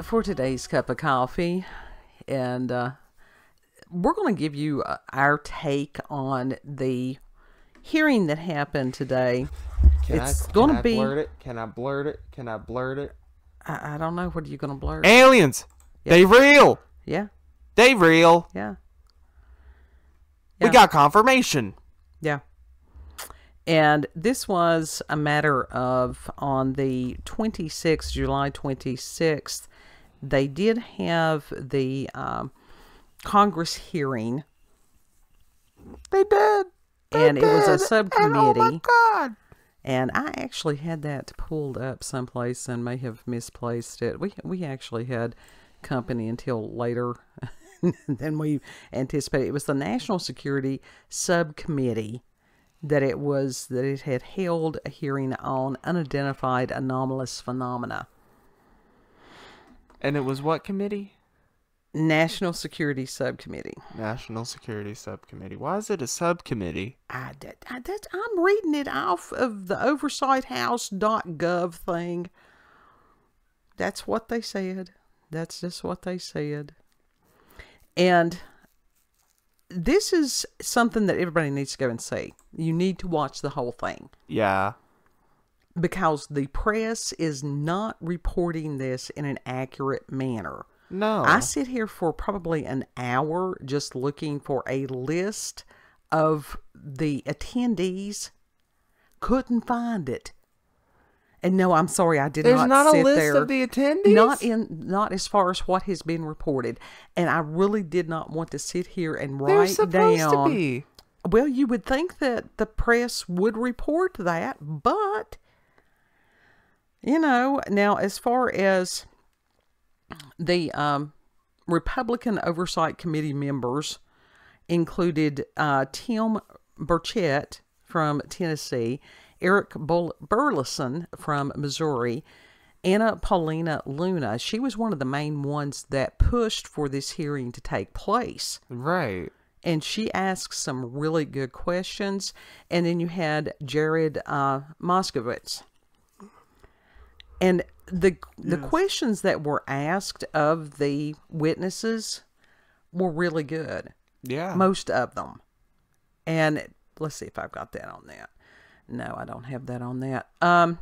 for today's cup of coffee, and we're going to give you our take on the hearing that happened today. Can I blurt it? Can I blurt it? Can I blurt it? I don't know. What are you going to blurt? Aliens! Yeah. They real! Yeah. They real! Yeah. We got confirmation! Yeah. And this was a matter of, on the 26th, July 26th, they did have the Congress hearing. They did. And it was a subcommittee. And oh my God. And I actually had that pulled up someplace and may have misplaced it. We actually had company until later than we anticipated. It was the National Security Subcommittee that it had held a hearing on unidentified anomalous phenomena. And it was what committee? National Security Subcommittee. National Security Subcommittee. Why is it a subcommittee? I'm reading it off of the oversighthouse.gov thing. That's what they said. That's just what they said. And this is something that everybody needs to go and see. You need to watch the whole thing. Yeah. Because the press is not reporting this in an accurate manner. No. I sit here for probably an hour just looking for a list of the attendees. Couldn't find it. And no, I'm sorry, I did not sit there. There's not a list of the attendees? Not as far as what has been reported. And I really did not want to sit here and write down. They're supposed to be. Well, you would think that the press would report that, but, now as far as the Republican Oversight Committee members included Tim Burchett from Tennessee, Eric Burleson from Missouri, Anna Paulina Luna. She was one of the main ones that pushed for this hearing to take place. Right. And she asked some really good questions. And then you had Jared Moskowitz. And the questions that were asked of the witnesses were really good. Yeah. Most of them. And let's see if I've got that on that. No, I don't have that on that. I'm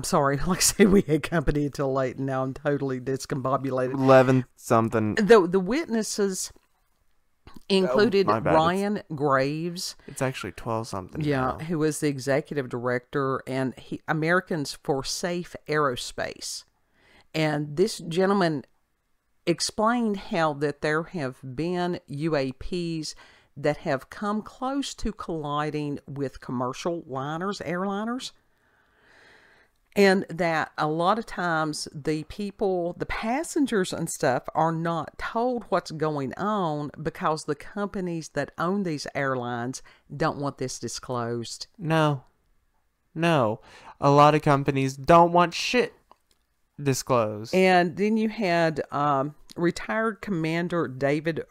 sorry. Like I say, we had company until late, and now I'm totally discombobulated. 11 something. The witnesses included bad. Ryan Graves. It's actually 12 something. Yeah, now. who was the executive director and Americans for Safe Aerospace. And this gentleman explained how that there have been UAPs that have come close to colliding with commercial airliners. And that a lot of times the passengers and stuff are not told what's going on because the companies that own these airlines don't want this disclosed. No. A lot of companies don't want shit disclosed. And then you had retired Commander David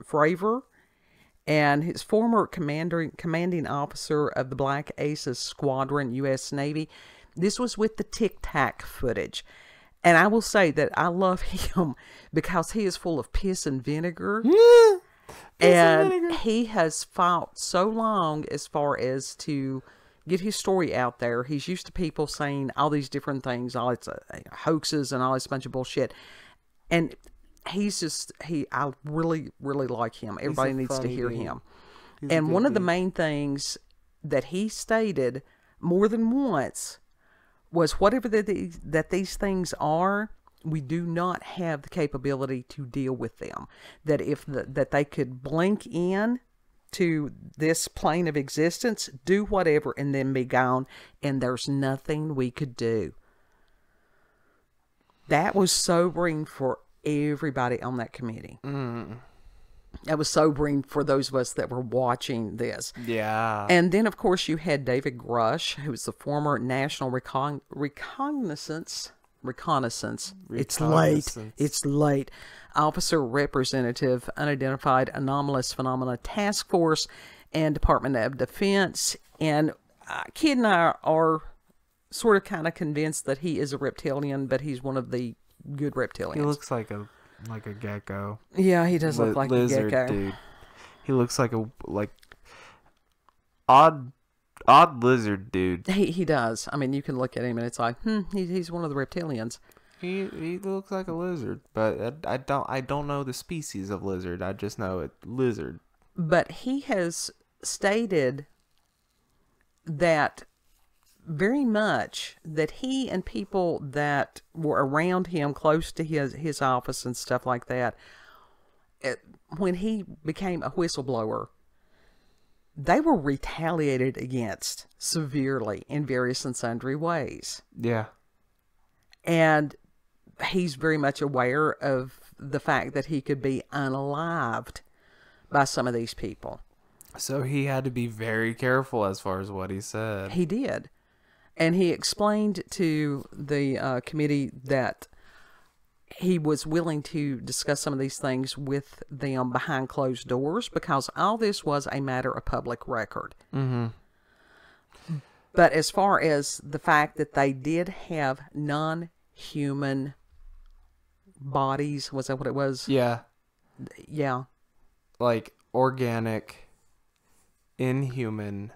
Fravor and his former commanding officer of the Black Aces Squadron, U.S. Navy. This was with the Tic Tac footage. And I will say that I love him because he is full of piss and vinegar. And he has fought so long as far as to get his story out there. He's used to people saying all these different things, all it's hoaxes and all this bunch of bullshit. And I really, really like him. Everybody needs to hear him. And one of the main things that he stated more than once was whatever that these things are, we do not have the capability to deal with them. That that they could blink in to this plane of existence, do whatever, and then be gone, and there's nothing we could do. That was sobering for everybody on that committee. That was sobering for those of us that were watching this. Yeah. And then, of course, you had David Grush, who was the former National Reconnaissance. It's late. Officer Representative, Unidentified Anomalous Phenomena Task Force, and Department of Defense. And Kid and I are sort of kind of convinced that he is a reptilian, but he's one of the good reptilians. He looks like a gecko. Yeah, he does look like lizard, a gecko. Dude. He looks like a odd lizard dude. He does. I mean, you can look at him and it's like, he's one of the reptilians. He looks like a lizard, but I don't know the species of lizard. I just know it lizard. But he has stated that very much that he and people that were around him, close to his office and stuff like that, when he became a whistleblower, they were retaliated against severely in various and sundry ways. Yeah. And he's very much aware of the fact that he could be unalived by some of these people. So he had to be very careful as far as what he said. He did. And he explained to the committee that he was willing to discuss some of these things with them behind closed doors because all this was a matter of public record. Mm-hmm. But as far as the fact that they did have non-human bodies, was that what it was? Yeah. Yeah. Like organic, inhuman.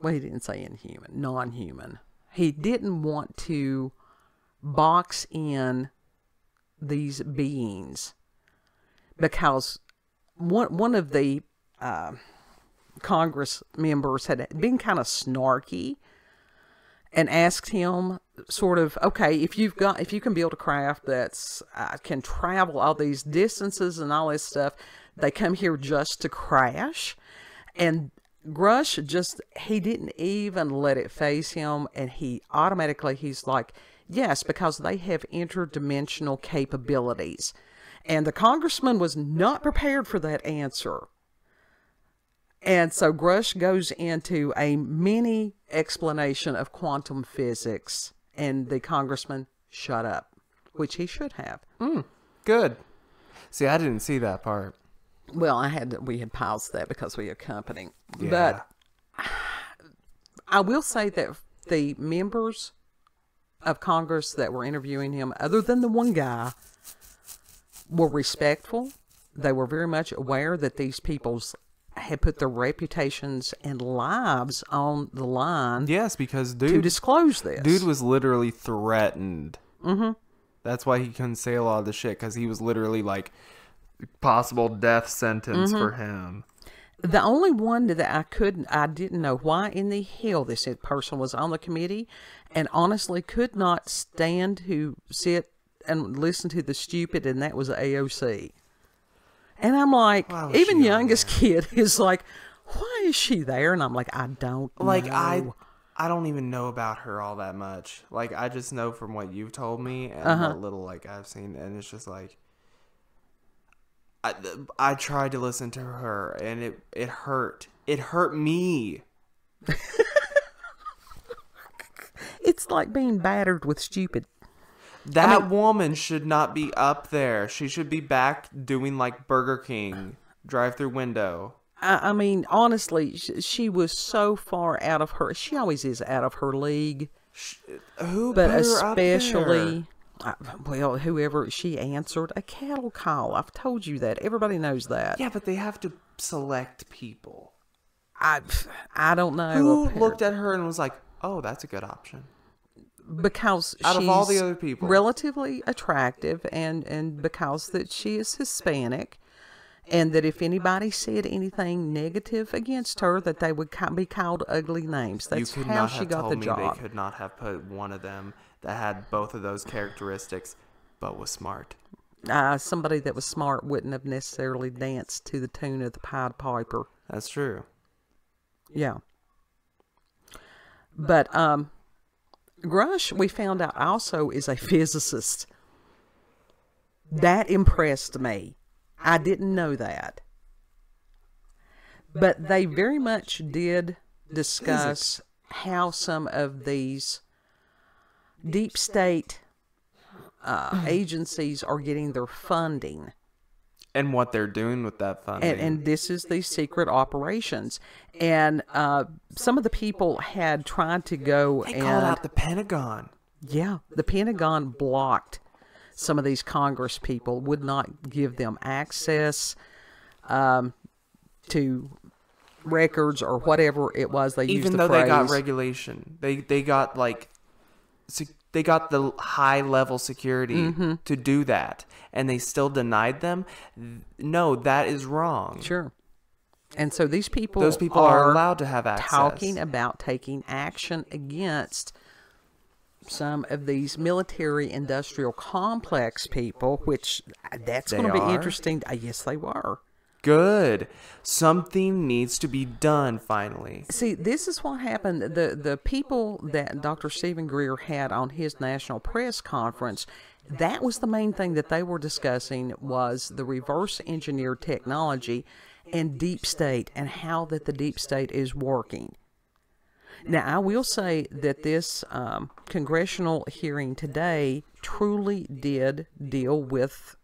Well, he didn't say inhuman, non-human. He didn't want to box in these beings because one of the Congress members had been kind of snarky and asked him sort of, okay, if you can build a craft that's can travel all these distances and all this stuff, they come here just to crash. And Grush he didn't even let it faze him, and he's like, yes, because they have interdimensional capabilities. And the congressman was not prepared for that answer. And so Grush goes into a mini explanation of quantum physics, and the congressman shut up, which he should have. Good. See, I didn't see that part. Well, we had paused that because we accompanied. Yeah. But I will say that the members of Congress that were interviewing him, other than the one guy, were respectful. They were very much aware that these people had put their reputations and lives on the line. Yes, because to disclose this. Dude was literally threatened. Mm-hmm. That's why he couldn't say a lot of the shit, because he was literally like possible death sentence for him. The only one that I didn't know why in the hell this person was on the committee, and honestly could not stand to sit and listen to the stupid, and that was AOC. And I'm like, even youngest kid is like, why is she there? And I'm like, I don't know. I don't even know about her all that much. Like, I just know from what you've told me and what little like I've seen, and it's just like, I tried to listen to her, and it hurt. It hurt me. It's like being battered with stupid. That woman should not be up there. She should be back doing like Burger King drive-through window. I mean, honestly, she was so far out of her. She always is out of her league. Who but put her especially, up there? Well, whoever, she answered a cattle call. I've told you that. Everybody knows that. Yeah, but they have to select people. I don't know. Who looked at her and was like, "Oh, that's a good option." Because out she's of all the other people, relatively attractive, and because that she is Hispanic, and that if anybody said anything negative against her, that they would be called ugly names. That's how she got the job. They could not have put one of them that had both of those characteristics, but was smart. Somebody that was smart wouldn't have necessarily danced to the tune of the Pied Piper. That's true. Yeah. But Grush, we found out, also is a physicist. That impressed me. I didn't know that. But they very much did discuss how some of these deep state agencies are getting their funding. And what they're doing with that funding. And this is the secret operations. And some of the people had tried to go They called out the Pentagon. Yeah, the Pentagon blocked some of these Congress people would not give them access to records or whatever it was they used. Even though they got regulation, they got like they got the high level security to do that, and they still denied them. No, that is wrong. Sure. And so those people are allowed to have access. Talking about taking action against some of these military industrial complex people, which that's going to be interesting. Yes, they were. Good. Something needs to be done finally. See, this is what happened. The people that Dr. Stephen Greer had on his national press conference, that was the main thing that they were discussing, was the reverse engineered technology and deep state, and how that the deep state is working. Now, I will say that this congressional hearing today truly did deal with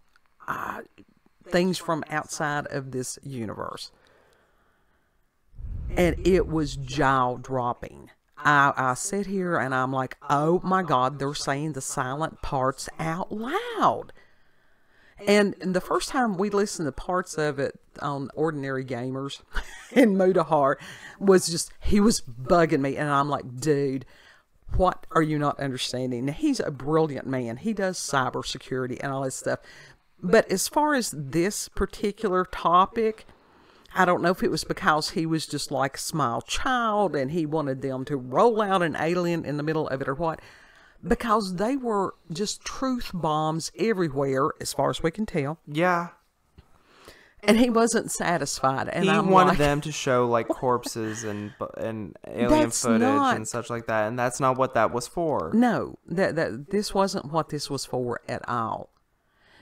things from outside of this universe. And it was jaw-dropping. I sit here and I'm like, oh my God, they're saying the silent parts out loud. And the first time we listened to parts of it on Ordinary Gamers in Mudahar was just, he was bugging me. And I'm like, dude, what are you not understanding? Now, he's a brilliant man. He does cybersecurity and all this stuff. But as far as this particular topic, I don't know if it was because he was just like a small child and he wanted them to roll out an alien in the middle of it or what. Because they were just truth bombs everywhere, as far as we can tell. Yeah. And he wasn't satisfied. And he I'm wanted like, them to show like corpses and alien footage and such like that, and that's not what that was for. No, this wasn't what this was for at all.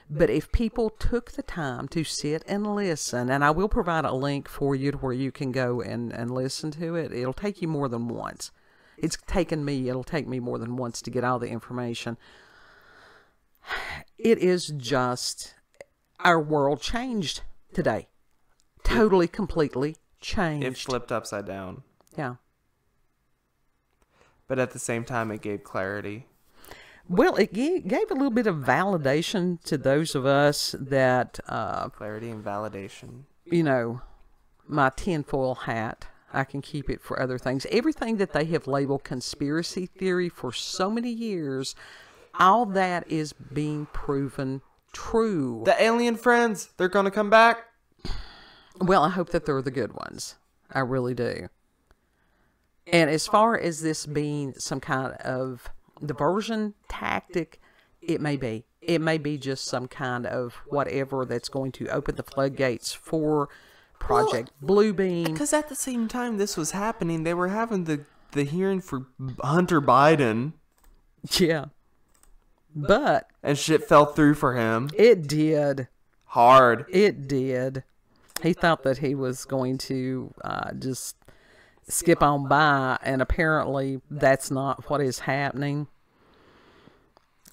But if people took the time to sit and listen, and I will provide a link for you to where you can go and listen to it. It'll take you more than once. It'll take me more than once to get all the information. It is just, our world changed today. Totally, completely changed. It flipped upside down. Yeah. But at the same time, it gave clarity. Well, it gave a little bit of validation to those of us that... clarity and validation. You know, my tinfoil hat, I can keep it for other things. Everything that they have labeled conspiracy theory for so many years, all that is being proven true. The alien friends, they're going to come back? Well, I hope that they're the good ones. I really do. And as far as this being some kind of diversion tactic, it may be. It may be just some kind of whatever that's going to open the floodgates for Project Bluebeam. Because at the same time this was happening, they were having the hearing for Hunter Biden. Yeah. But... and shit fell through for him. It did. Hard. It did. He thought that he was going to just skip on by, and apparently that's not what is happening.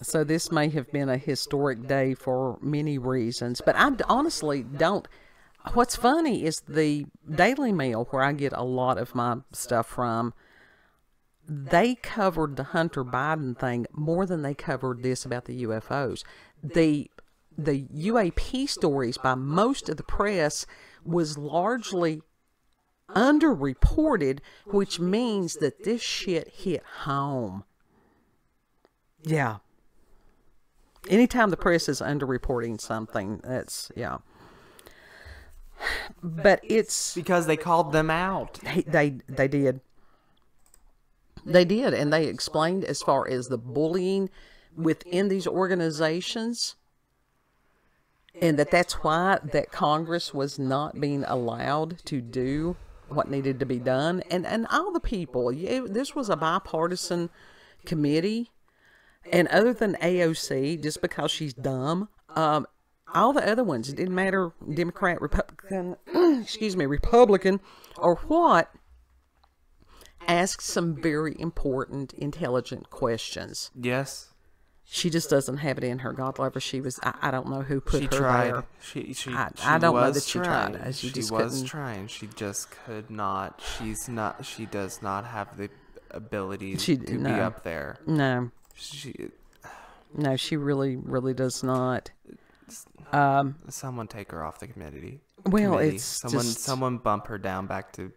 So this may have been a historic day for many reasons. But I honestly don't... What's funny is the Daily Mail, where I get a lot of my stuff from, they covered the Hunter Biden thing more than they covered this about the UFOs. The UAP stories by most of the press was largely underreported, which means that this shit hit home. Yeah. Anytime the press is underreporting something, that's, yeah. But it's... because they called them out. They did. They did, and they explained as far as the bullying within these organizations, and that's why that Congress was not being allowed to do what needed to be done. And all the people, this was a bipartisan committee, and other than AOC, just because she's dumb, all the other ones, it didn't matter, Democrat, Republican, Republican, or what, asked some very important, intelligent questions. Yes. She just doesn't have it in her. God love her. She was, I don't know who put her there. She I don't know that she trying. tried. She was trying. She just could not. She does not have the ability to be up there. No. No, she really, really does not. Someone take her off the committee. Well, committee. it's someone bump her down back to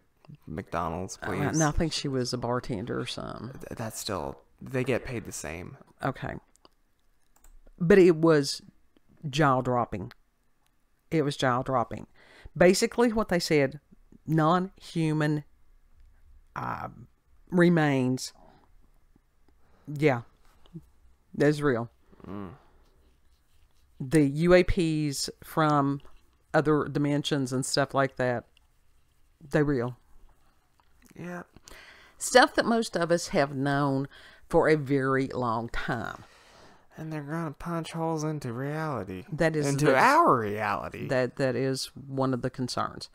McDonald's, please. No, I think she was a bartender or something. That's still, they get paid the same. Okay. But it was jaw-dropping. It was jaw-dropping. Basically, what they said, non-human remains. Yeah. That's real. The UAPs from other dimensions and stuff like that, they're real. Yeah. Stuff that most of us have known for a very long time. And they're going to punch holes into reality. That is into our reality. That is one of the concerns.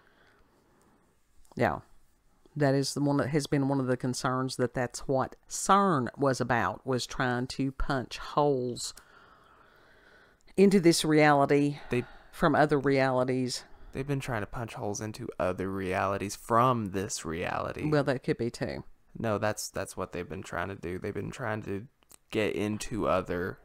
Yeah. That is the one that has been one of the concerns, that's what CERN was about, was trying to punch holes into this reality from other realities. They've been trying to punch holes into other realities from this reality. Well, that could be too. No, that's what they've been trying to do. They've been trying to get into other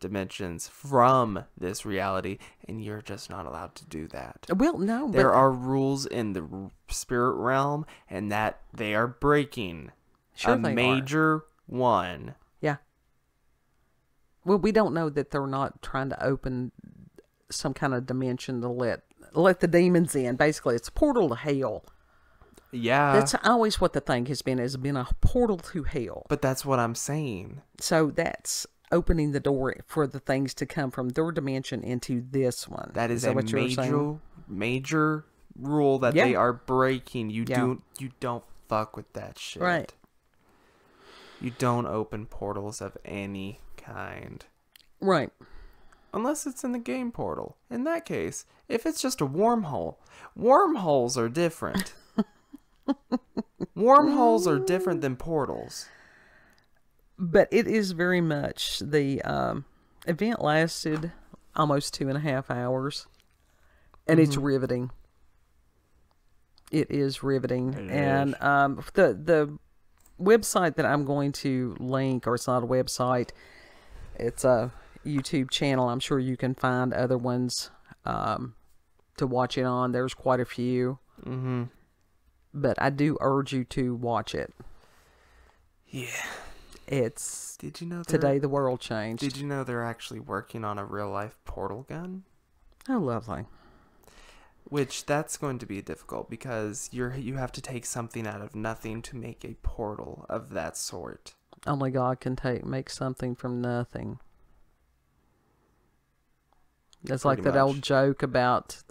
dimensions from this reality, and you're just not allowed to do that. Well, no, there are rules in the spirit realm, and that they are breaking. Sure, a major one. Yeah. Well, we don't know that they're not trying to open some kind of dimension to let the demons in. Basically, it's a portal to hell. Yeah. That's always what the thing has been a portal to hell. But that's what I'm saying. So that's opening the door for the things to come from their dimension into this one. That is a major rule that they are breaking. You don't fuck with that shit. Right. You don't open portals of any kind. Right. Unless it's in the game portal. In that case, if it's just a wormhole, wormholes are different. Wormholes are different than portals. But it is very much, the event lasted almost 2.5 hours. And it's riveting. It is riveting. And the website that I'm going to link, or it's not a website, it's a YouTube channel. I'm sure you can find other ones to watch it on. There's quite a few. Mm-hmm. But I do urge you to watch it. Yeah. It's Did you know today the world changed. Did you know they're actually working on a real life portal gun? Oh, lovely. Which that's going to be difficult because you have to take something out of nothing to make a portal of that sort. Only God can make something from nothing. It's like that old joke about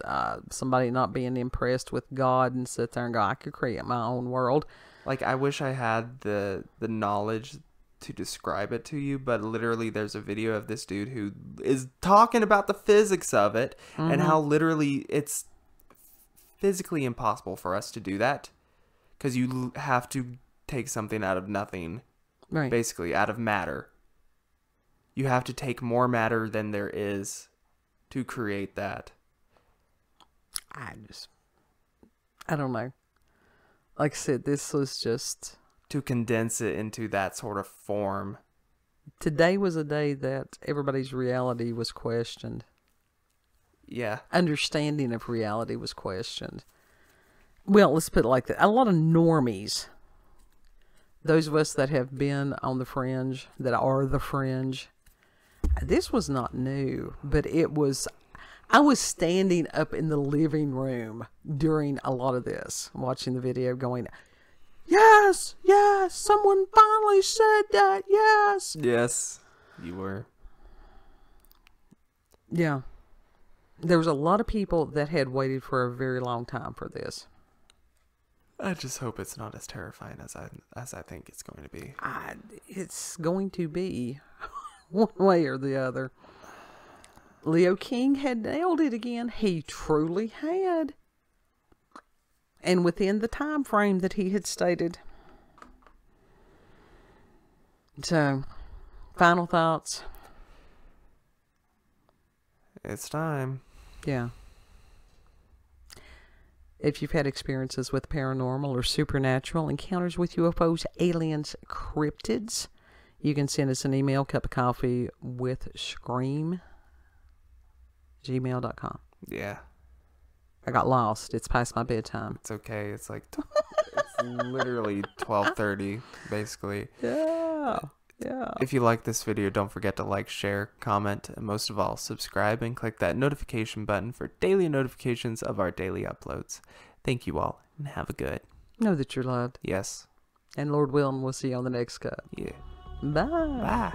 somebody not being impressed with God and sit there and go, I could create my own world. Like, I wish I had the knowledge to describe it to you, but literally there's a video of this dude who is talking about the physics of it and how literally it's physically impossible for us to do that because you have to take something out of nothing, right? Basically, out of matter. You have to take more matter than there is to create that. I don't know. Like I said, this was just to condense it into that sort of form. Today was a day that everybody's reality was questioned. Yeah. Understanding of reality was questioned. Well, let's put it like that. A lot of normies, those of us that have been on the fringe, that are the fringe, this was not new, but it was... I was standing up in the living room during a lot of this, watching the video going, yes, yes, someone finally said that, yes. Yes, you were. Yeah. There was a lot of people that had waited for a very long time for this. I just hope it's not as terrifying as I think it's going to be. It's going to be one way or the other. Leo King had nailed it again. He truly had. And within the time frame that he had stated. So, final thoughts. It's time. Yeah. If you've had experiences with paranormal or supernatural encounters with UFOs, aliens, cryptids, You can send us an email, cupofcoffeewithscream, gmail.com. Yeah. I got lost. It's past my bedtime. It's okay. It's like it's literally 12:30, basically. Yeah. If you like this video, don't forget to like, share, comment, and most of all, subscribe and click that notification button for daily notifications of our daily uploads. Thank you all, and have a good. Know that you're loved. Yes. And Lord willing, we'll see you on the next cut. Yeah. Bye. Bye.